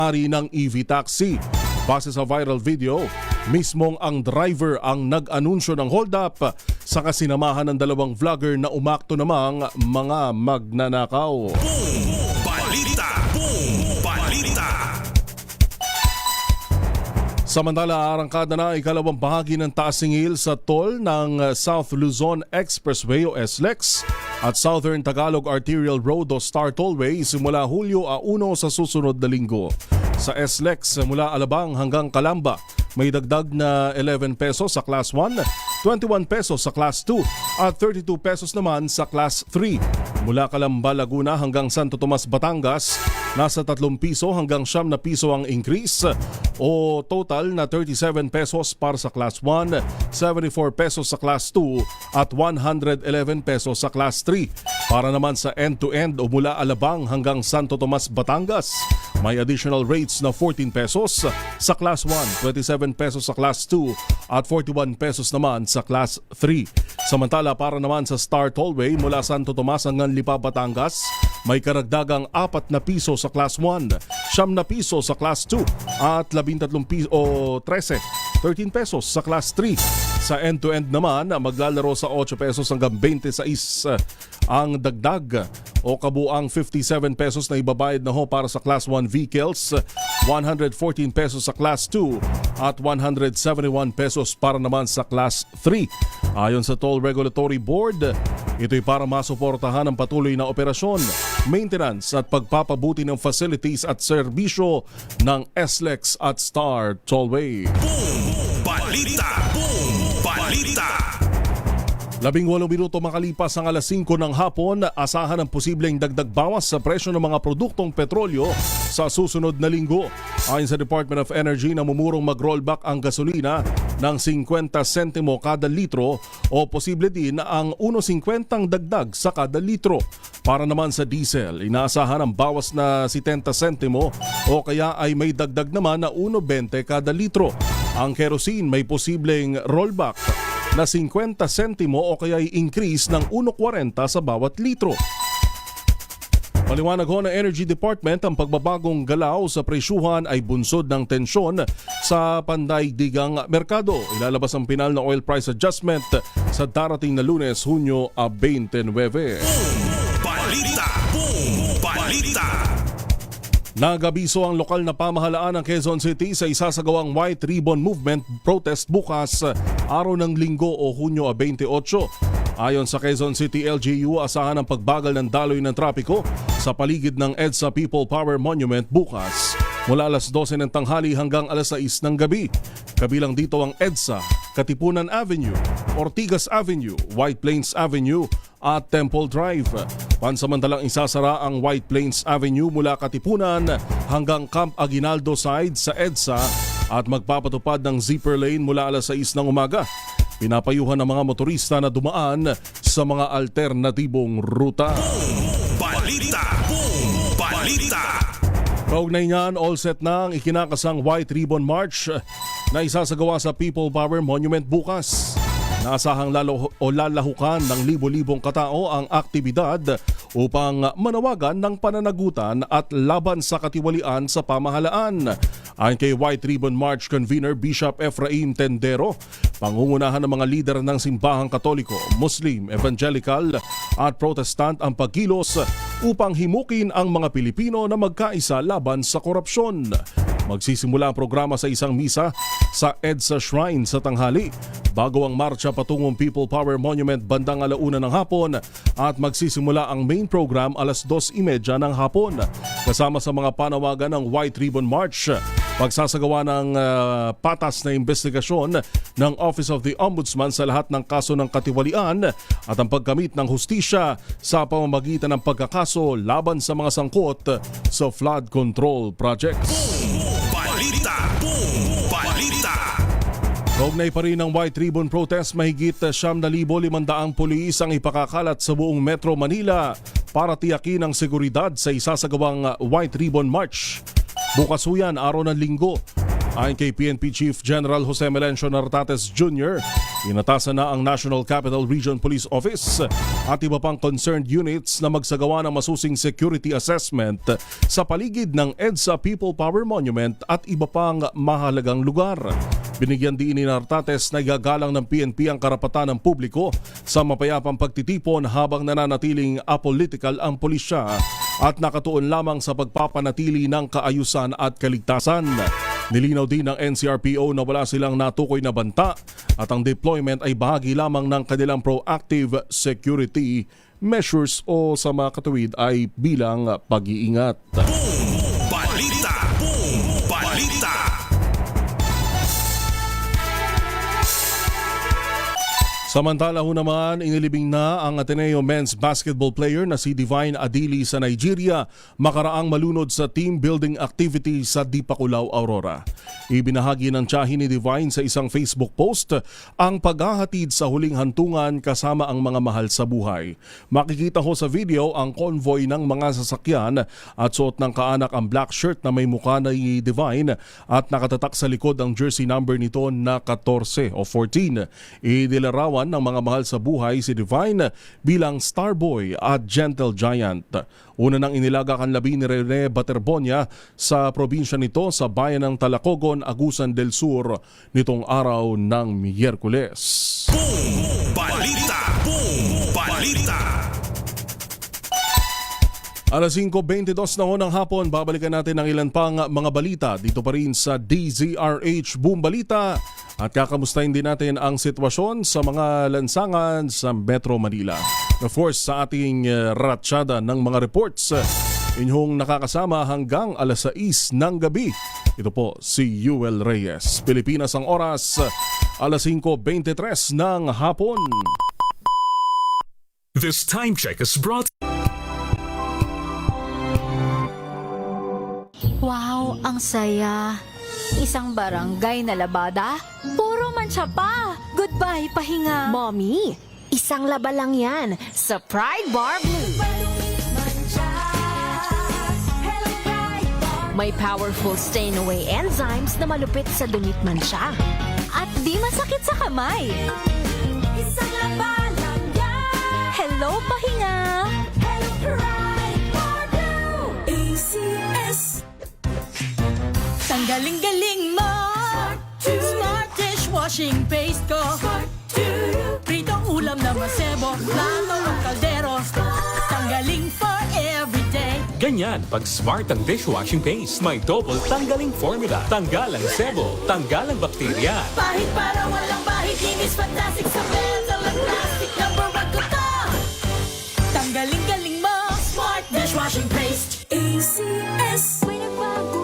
ari ng EV taxi. Base sa viral video, mismong ang driver ang nag-anunsyo ng hold up sa kasinamahan ng dalawang vlogger na umakto namang mga magnanakaw. Balita! Boom! Balita! Samantala, arangkada na ikalawang bahagi ng taas-singil sa toll ng South Luzon Expressway o SLEX at Southern Tagalog Arterial Road o Star Tollway simula Hulyo 1 sa susunod na linggo. Sa SLEX mula Alabang hanggang Calamba, may dagdag na 11 pesos sa Class 1, 21 pesos sa Class 2 at 32 pesos naman sa Class 3. Mula Calamba, Laguna hanggang Santo Tomas, Batangas, nasa 3 piso hanggang 9 piso ang increase o total na 37 pesos para sa Class 1, 74 pesos sa Class 2 at 111 pesos sa Class 3. Para naman sa end-to-end o mula Alabang hanggang Santo Tomas, Batangas, may additional rates na 14 pesos sa Class 1, 27 pesos sa Class 2 at 41 pesos naman sa Class 3. Samantala para naman sa Star Tollway mula Santo Tomas hanggang Lipa, Batangas, may karagdagang 4 na piso sa Class 1, 9 na piso sa Class 2 at 13 piso o 13 pesos sa Class 3. Sa end-to-end naman, maglalaro sa 8 pesos hanggang 26 ang dagdag o kabuang 57 pesos na ibabayad na ho para sa Class 1 vehicles, 114 pesos sa Class 2 at 171 pesos para naman sa Class 3. Ayon sa Toll Regulatory Board, ito'y para masuportahan ang patuloy na operasyon, maintenance at pagpapabuti ng facilities at serbisyo ng SLEX at Star Tollway. Boom! Balita! Boom! Balita! 18 minuto makalipas ang alas 5 ng hapon, asahan ang posibleng dagdag bawas sa presyo ng mga produktong petrolyo sa susunod na linggo. Ayon sa Department of Energy, namumurong mag-rollback ang gasolina ng 50 sentimo kada litro o posible din ang 1.50 ang dagdag sa kada litro. Para naman sa diesel, inaasahan ang bawas na 70 sentimo o kaya ay may dagdag naman na 1.20 kada litro. Ang kerosene may posibleng rollback na 50 sentimo o kaya increase ng 1.40 sa bawat litro. Paliwanag ho ng Energy Department, ang pagbabagong galaw sa presyuhan ay bunsod ng tensyon sa pandaigdigang merkado. Ilalabas ang pinal na oil price adjustment sa darating na Lunes, Hunyo 29. Balita! Boom! Balita! Nag-abiso ang lokal na pamahalaan ng Quezon City sa isasagawang White Ribbon Movement protest bukas, araw ng Linggo o Hunyo 28. Ayon sa Quezon City LGU, asahan ang pagbagal ng daloy ng trapiko sa paligid ng EDSA People Power Monument bukas mula alas 12 ng tanghali hanggang alas 6 ng gabi. Kabilang dito ang EDSA, Katipunan Avenue, Ortigas Avenue, White Plains Avenue at Temple Drive. Pansamantalang isasara ang White Plains Avenue mula Katipunan hanggang Camp Aguinaldo side sa EDSA at magpapatupad ng zipper lane mula alas 6 ng umaga. Pinapayuhan ng mga motorista na dumaan sa mga alternatibong ruta. Balita! Boom! Balita! Kaugnay niyan, all set na ang ikinakasang White Ribbon March na isasagawa sa People Power Monument bukas. Naasahang lalahukan ng libo-libong katao ang aktibidad upang manawagan ng pananagutan at laban sa katiwalian sa pamahalaan. Ayon kay White Ribbon March Convener Bishop Efraim Tendero, pangungunahan ng mga lider ng simbahang Katoliko, Muslim, Evangelical at Protestant ang pagkilos upang himukin ang mga Pilipino na magkaisa laban sa korupsyon. Magsisimula ang programa sa isang misa sa EDSA Shrine sa tanghali bago ang marcha patungong People Power Monument bandang 1:00 ng hapon at magsisimula ang main program alas 2:30 ng hapon. Kasama sa mga panawagan ng White Ribbon March, pagsasagawa ng patas na investigasyon ng Office of the Ombudsman sa lahat ng kaso ng katiwalian at ang pagkamit ng hustisya sa pamamagitan ng pagkakaso laban sa mga sangkot sa flood control projects. Balita! Boom! Balita! Kaugnay pa rin ng White Ribbon Protest, mahigit 9,500 pulis ang ipakakalat sa buong Metro Manila para tiyakin ang seguridad sa isasagawang White Ribbon March. Bukas yan, araw ng Linggo. Ayon kay PNP Chief General Jose Melencio Nartates Jr., Inatasan na ang National Capital Region Police Office at iba pang concerned units na magsagawa ng masusing security assessment sa paligid ng EDSA People Power Monument at iba pang mahalagang lugar. Binigyan din ni Nartates na igagalang ng PNP ang karapatan ng publiko sa mapayapang pagtitipon habang nananatiling apolitical ang pulisya at nakatuon lamang sa pagpapanatili ng kaayusan at kaligtasan. Nilinaw din ng NCRPO na wala silang natukoy na banta at ang deployment ay bahagi lamang ng kanilang proactive security measures o sa mga katuwid ay bilang pag-iingat. Balita! Balita! Samantala ho naman, inilibing na ang Ateneo men's basketball player na si Divine Adili sa Nigeria makaraang malunod sa team building activity sa Dipakulaw, Aurora. Ibinahagi ng tiyahin ni Divine sa isang Facebook post ang paghahatid sa huling hantungan kasama ang mga mahal sa buhay. Makikita ho sa video ang convoy ng mga sasakyan at suot ng kaanak ang black shirt na may mukha ni Divine at nakatatak sa likod ang jersey number nito na 14 o 14. Idilarawan ng mga mahal sa buhay si Divine bilang Starboy at Gentle Giant. Una nang inilaga ang labi ni Rene Baterbonia sa probinsya nito sa bayan ng Talacogon, Agusan del Sur nitong araw ng Miyerkules. Balita! Balita! Alas 5:22 na ho ng hapon, babalikan natin ang ilan pang mga balita dito pa rin sa DZRH Boom Balita at kakamustahin din natin ang sitwasyon sa mga lansangan sa Metro Manila. Of course, sa ating ratsyada ng mga reports, inyong nakakasama hanggang alas 6 ng gabi. Ito po si Yuel Reyes. Pilipinas ang oras, alas 5:23 ng hapon. This time check is brought. Wow, ang saya. Isang barangay na labada, puro mancha pa. Goodbye, pahinga. Mommy, isang laba lang yan sa Pride Bar Blue. May powerful stain-away enzymes na malupit sa dumit mancha. At di masakit sa kamay. Isang laba lang yan. Hello, pahinga. Hello, Pride Bar Blue. ACS. Tanggaling-galing mo Smart dishwashing paste ko Pritong ulam na masebo Plato ng kaldero Tanggaling for everyday. Ganyan pag smart ang dishwashing paste. May double tanggaling formula. Tanggal ang sebo, tanggal ang bakterya. Pahit para walang bahid. Linis fantastic sa metal at plastic. Number one ko to. Tanggaling-galing mo Smart dishwashing paste. ACS. May nagbago.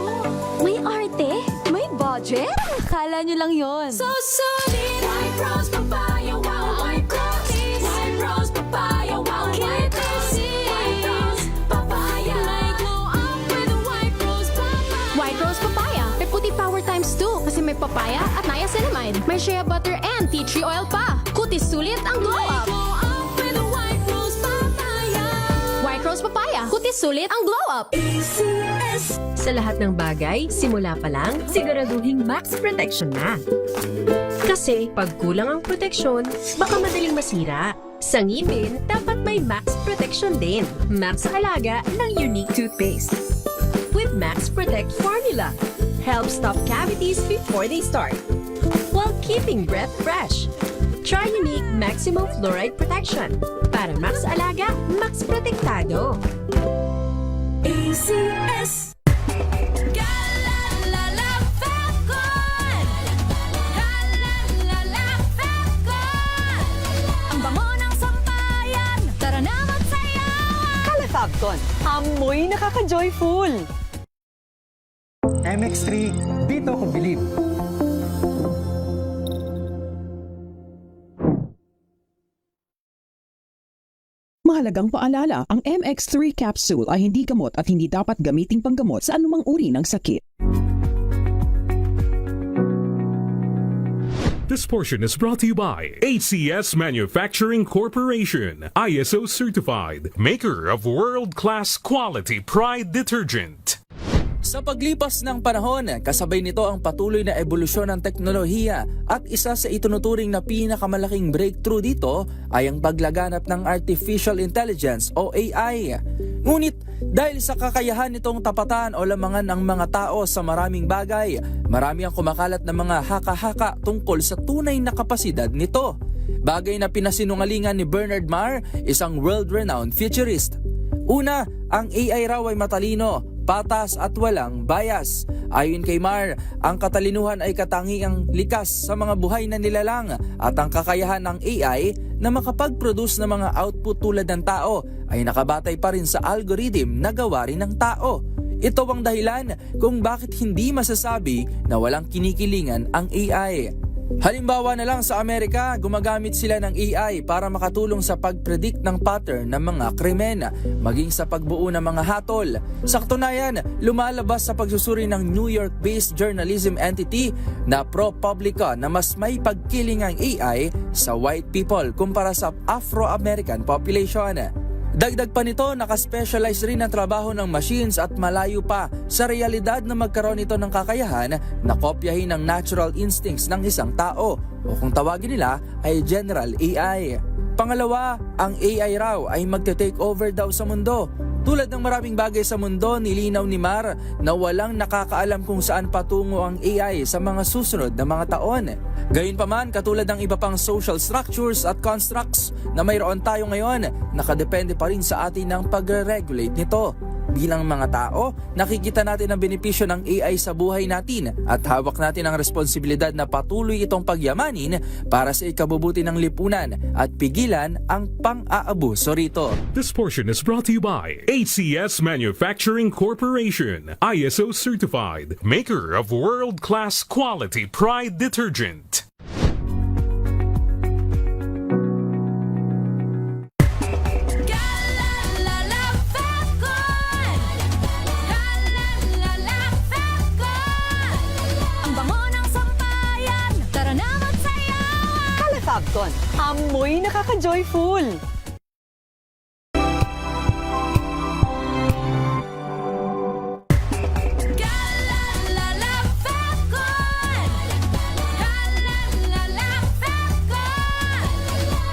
May arte. May budget. Akala nyo lang yon. So solid. White rose papaya. Wow, white rose. White rose papaya. Wow, white rose. White rose papaya. May glow up with a white rose papaya. White Rose Papaya. May puti power times 2 kasi may papaya at niacinamide. May shea butter and tea tree oil pa. Kutis sulit ang glow up. Glow up with a white rose papaya. White Rose Papaya. Kutis sulit ang glow up. ACS. Sa lahat ng bagay, simula pa lang, siguraduhing max protection na. Kasi pag kulang ang proteksyon, baka madaling masira. Sa ngipin, dapat may max protection din. Max sa halaga ng unique toothpaste. With Max Protect Formula, help stop cavities before they start, while keeping breath fresh. Try unique Maximum Fluoride Protection. Para max alaga, max protektado. ACS. Galalala Falcon. Galalala Falcon. Ang bango ng sampayan. Tara na magsayawan. Calafabcon, amoy nakaka-joyful! MX3, dito ko bilib. Mahalagang paalala, ang MX3 capsule ay hindi gamot at hindi dapat gamiting panggamot sa anumang uri ng sakit. This portion is brought to you by ACS Manufacturing Corporation, ISO certified, maker of world-class quality Pride detergent. Sa paglipas ng panahon, kasabay nito ang patuloy na ebolusyon ng teknolohiya at isa sa itunuturing na pinakamalaking breakthrough dito ay ang paglaganap ng Artificial Intelligence o AI. Ngunit dahil sa kakayahan nitong tapatan o lamangan ang mga tao sa maraming bagay, marami ang kumakalat na mga haka-haka tungkol sa tunay na kapasidad nito. Bagay na pinasinungalingan ni Bernard Marr, isang world-renowned futurist. Una, ang AI raw ay matalino, patas at walang bias. Ayon kay Marr, ang katalinuhan ay katangiang likas sa mga buhay na nilalang at ang kakayahan ng AI na makapag-produce ng mga output tulad ng tao ay nakabatay pa rin sa algorithm na gawa rin ng tao. Ito ang dahilan kung bakit hindi masasabi na walang kinikilingan ang AI. Halimbawa na lang sa Amerika, gumagamit sila ng AI para makatulong sa pag-predict ng pattern ng mga krimen, maging sa pagbuo ng mga hatol. Sa katunayan, lumalabas sa pagsusuri ng New York-based journalism entity na ProPublica na mas may pagkiling ang AI sa white people kumpara sa Afro-American population. Dagdag pa nito, nakaspecialize rin ang trabaho ng machines at malayo pa sa realidad na magkaroon ito ng kakayahan na kopyahin ang natural instincts ng isang tao o kung tawagin nila ay General AI. Pangalawa, ang AI raw ay magte-take over daw sa mundo. Tulad ng maraming bagay sa mundo, nilinaw ni Marr na walang nakakaalam kung saan patungo ang AI sa mga susunod na mga taon. Gayunpaman, katulad ng iba pang social structures at constructs na mayroon tayo ngayon, nakadepende pa rin sa atin ang pagre-regulate nito. Bilang mga tao, nakikita natin ang benepisyo ng AI sa buhay natin at hawak natin ang responsibilidad na patuloy itong pagyamanin para sa ikabubuti ng lipunan at pigilan ang pang-aabuso rito. This portion is brought to you by ACS Manufacturing Corporation, ISO certified, maker of world-class quality Pride detergent. Fabcon, amoy nakaka-joyful.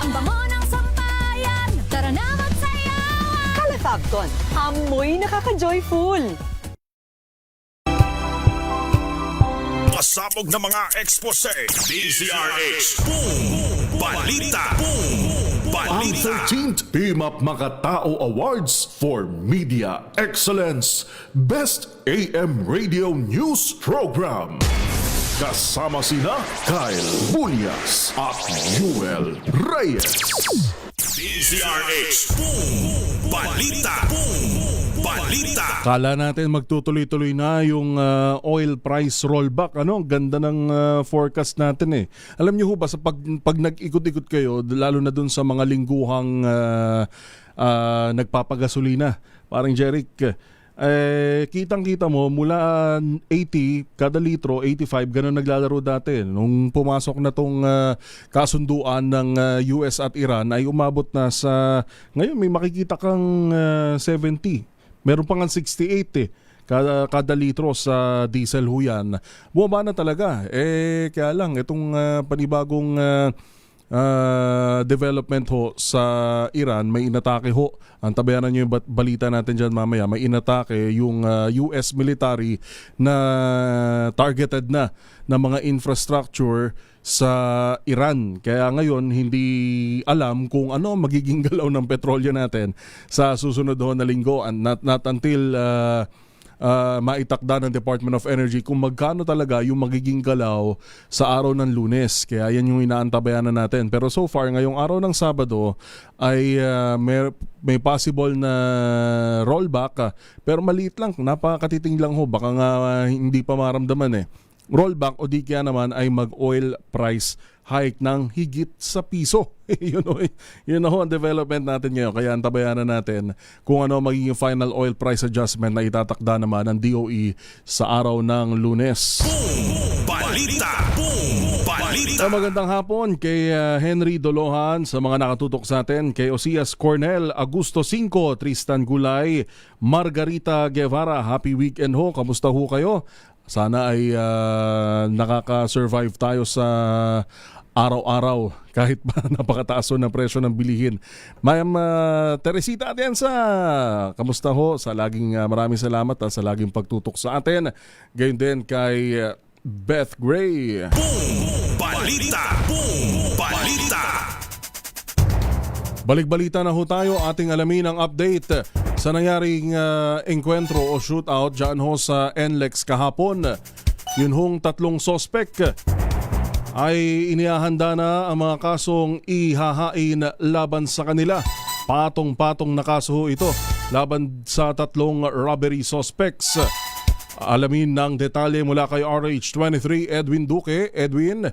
Ang bango ng sampayan, tara na magsayawan. Kala Fabcon, amoy nakaka-joyful. Pasabog na mga expose. DZRH. Boom! Balita! Boom! Ang Balita! 13th Team Up Makatao Awards for Media Excellence Best AM Radio News Program. Kasama sina Kyle Bulias at Yuel Reyes. DZRH. Boom! Balita! Boom! Balita! Kala natin magtutuloy-tuloy na yung oil price rollback. Ang ganda ng forecast natin eh. Alam niyo ho ba, sa pag nag-ikot-ikot kayo, lalo na dun sa mga lingguhang nagpapagasolina, parang Jeric, kitang-kita mo, mula 80 kada litro, 85, ganun naglalaro dati. Nung pumasok na tong kasunduan ng US at Iran, ay umabot na sa, ngayon may makikita kang 70. Meron pa nga 68 kada litro sa diesel ho yan. Bumaba na talaga. Kaya lang, itong panibagong development ho sa Iran, may inatake ho. Ang tabayanan nyo yung balita natin dyan mamaya. May inatake yung US military na targeted na mga infrastructure sa Iran. Kaya ngayon, hindi alam kung ano magiging galaw ng petrolyo natin sa susunod ho na linggo. And not until maitakda ng Department of Energy kung magkano talaga yung magiging galaw sa araw ng Lunes. Kaya yan yung inaantabayanan natin. Pero so far, ngayong araw ng Sabado ay may possible na rollback. Pero maliit lang, napakatiting lang ho. Baka nga hindi pa maramdaman eh. Rollback o di kaya naman ay mag-oil price hike ng higit sa piso. yun ho ang development natin ngayon. Kaya antabayan na natin kung ano magiging final oil price adjustment na itatakda naman ng DOE sa araw ng Lunes. Balita. Magandang hapon kay Henry Dolohan, sa mga nakatutok sa atin, kay Osias Cornel, Augusto 5, Tristan Gulay, Margarita Guevara. Happy weekend ho. Kamusta ho kayo? Sana ay nakaka-survive tayo sa araw-araw kahit pa napakataas ng presyo ng bilihin. Ma'am Teresita Atienza, kamusta ho? Sa laging maraming salamat sa laging pagtutok sa atin. Gayon din kay Beth Gray. Balita. Balik-balita na ho tayo, ating alamin ang update sa nangyaring engkwentro o shootout dyan ho sa NLEX kahapon. Yun hong 3 sospek ay inihahanda na ang mga kasong ihahain laban sa kanila. Patong-patong na kaso ho ito laban sa 3 robbery suspects. Alamin ng detalye mula kay RH23 Edwin Duque. Edwin.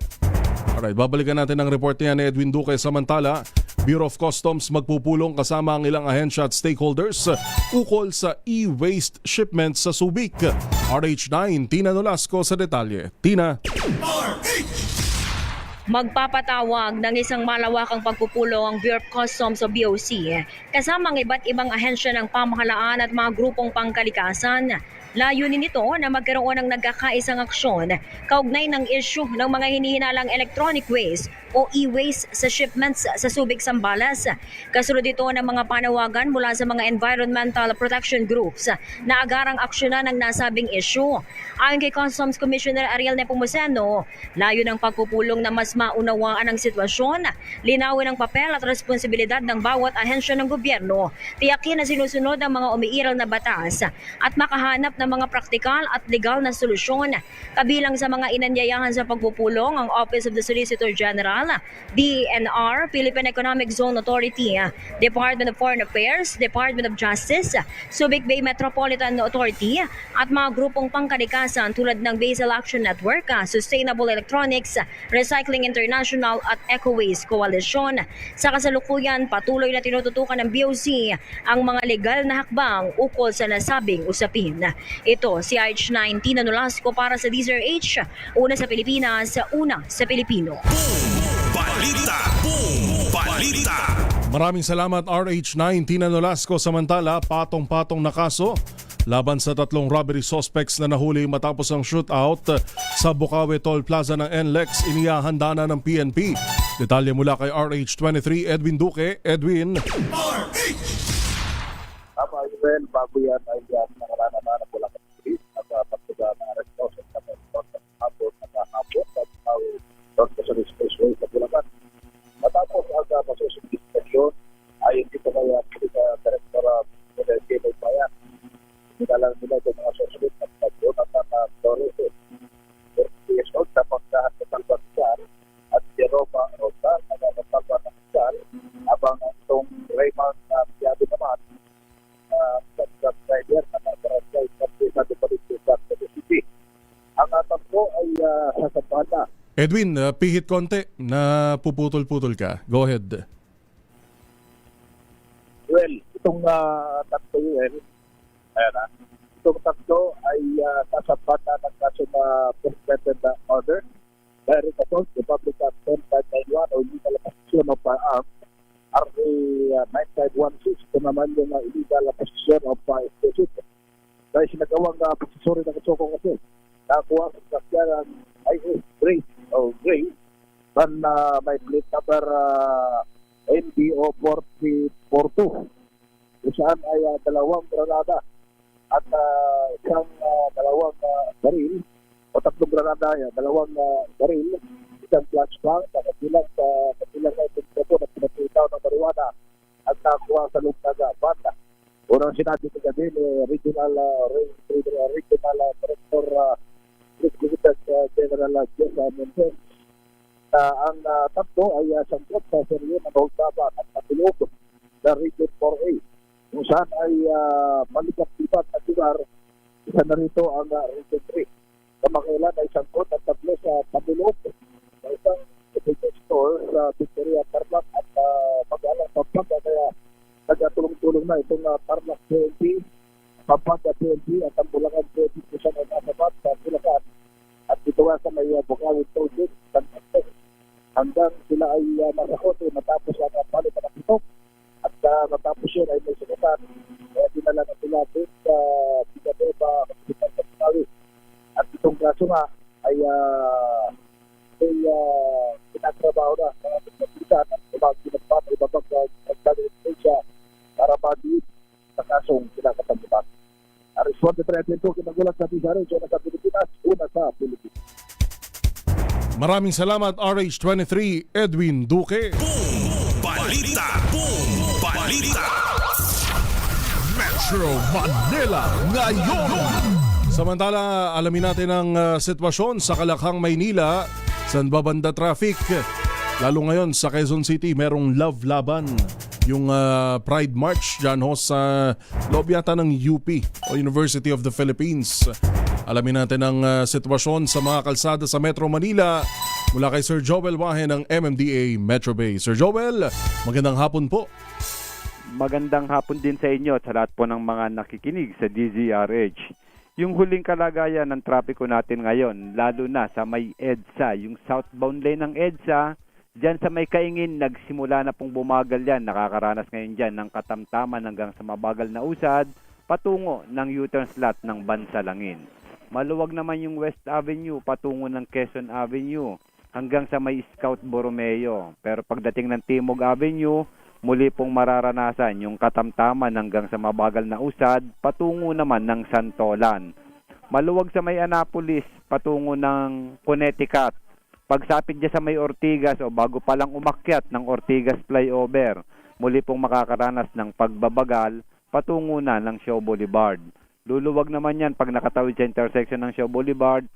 Alright, babalikan natin ang report niya ni Edwin Duque. Samantala, Bureau of Customs magpupulong kasama ang ilang ahensya at stakeholders ukol sa e-waste shipments sa Subic. RH9, Tina Nolasco sa detalye. Tina. Magpapatawag ng isang malawakang pagpupulong ang Bureau of Customs o BOC kasama ang iba't ibang ahensya ng pamahalaan at mga grupong pangkalikasan. Layunin nito na magkaroon ng nagkakaisang aksyon kaugnay ng issue ng mga hinihinalang electronic waste o e-waste sa shipments sa Subic, Zambales. Kasunod ito ng mga panawagan mula sa mga environmental protection groups na agarang aksyonan ng nasabing issue. Ayon kay Customs Commissioner Ariel Nepomuceno, layo ng pagpupulong na mas maunawaan ang sitwasyon, linawin ang papel at responsibilidad ng bawat ahensya ng gobyerno, tiyakin na sinusunod ang mga umiiral na batas at makahanap ng mga praktikal at legal na solusyon. Kabilang sa mga inanyayahan sa pagpupulong ang Office of the Solicitor General, DENR, Philippine Economic Zone Authority, Department of Foreign Affairs, Department of Justice, Subic Bay Metropolitan Authority at mga grupong pangkalikasan tulad ng Basel Action Network, Sustainable Electronics, Recycling International at EcoWaste Coalition. Sa kasalukuyan, patuloy na tinututukan ng BOC ang mga legal na hakbang ukol sa nasabing usapin. Ito si RH9 Tina Nolasco para sa DZRH, una sa Pilipinas, una sa Pilipino. Balita. Maraming salamat RH9 Tina Nolasco. Samantala, patong-patong na kaso laban sa 3 robbery suspects na nahuli matapos ang shootout sa Bukawi Toll Plaza ng NLEX, inihahanda na ng PNP. Detalye mula kay RH23 Edwin Duque. Edwin. Well, bago yan ay nangalana na mula sa police at pagtuga na arresto sa kapatid sa hapon at doon sa Spaceway sa Bulacan. Matapos ang masusunod inspection ay hindi pa kaya Director General Bayan. Nilalang nila itong mga susunod at pagdoon at Flores. PSO sa pagdahan sa Salvador at Jeroma Rosa na nagpapalwa ng Sal habang itong Raymond Piado naman rider na nag-barangay sa City. Ang tatlo ay sasampahan na. Edwin, pihit konti na puputol-putol ka. Go ahead. Well, itong tatlo itong tatlo ay sasampahan na ng kaso na suspended order. Direct assault, Republic Act 10591 o illegal possession of firearms. RA 9516 ito naman yung illegal possession of explosives. Dahil sinagawang possessory ng kasokong kasi nakuha sa sakyan IS Gray dan may plate number NBO 4042 kung saan ay 2 granada at dalawang baril o 3 granada, 2 baril, isang flashbang na kabilang na itong na pinatitaw ng marijuana at nakuha sa loob ng banda. Unang sinabi ko gabi ni Regional Director General Jessa Montes na ang tatlo ay sangkot sa serye ng Holtaba at Matulog sa Region 4A kung saan ay malikap-lipat at lugar. Isa na rito ang Region 3. Kamakailan ay sangkot at tatlo sa Matulog sa isang may bukawin tubig hanggang sila ay makakote matapos ang palit ng pitok at matapos yun ay may sugatan. Kaya dinala na sila din sa Villanueva Hospital sa Bukawi. At itong kaso nga ay pinatrabaho na ng ating kapitan at ginagpat ay babag nagdala para madiin sa kasong kinakatanggap. Responde 32 kinagulat sa Pizarro sa Pilipinas, una sa Pilipinas. Maraming salamat RH23 Edwin Duque. Balita. Boom Balita. Metro Manila ngayon. Samantala, alamin natin ang sitwasyon sa Kalakhang, Maynila. San babanda traffic? Lalo ngayon sa Quezon City, merong love laban. Yung Pride March dyan ho sa loob yata ng UP o University of the Philippines. Alamin natin ang sitwasyon sa mga kalsada sa Metro Manila mula kay Sir Joel Wahe ng MMDA Metro Bay. Sir Joel, magandang hapon po. Magandang hapon din sa inyo at sa lahat po ng mga nakikinig sa DZRH. Yung huling kalagayan ng trapiko natin ngayon, lalo na sa may EDSA, yung southbound lane ng EDSA, diyan sa may Kaingin, nagsimula na pong bumagal yan. Nakakaranas ngayon dyan ng katamtaman hanggang sa mabagal na usad patungo ng U-turn slot ng Bansalangin. Maluwag naman yung West Avenue patungo ng Quezon Avenue hanggang sa may Scout Borromeo. Pero pagdating ng Timog Avenue, muli pong mararanasan yung katamtaman hanggang sa mabagal na usad patungo naman ng Santolan. Maluwag sa may Annapolis patungo ng Connecticut. Pagsapit niya sa may Ortigas o bago pa lang umakyat ng Ortigas flyover, muli pong makakaranas ng pagbabagal patungo na ng Shaw Boulevard. Luluwag naman yan pag nakatawid sa intersection ng Shaw Boulevard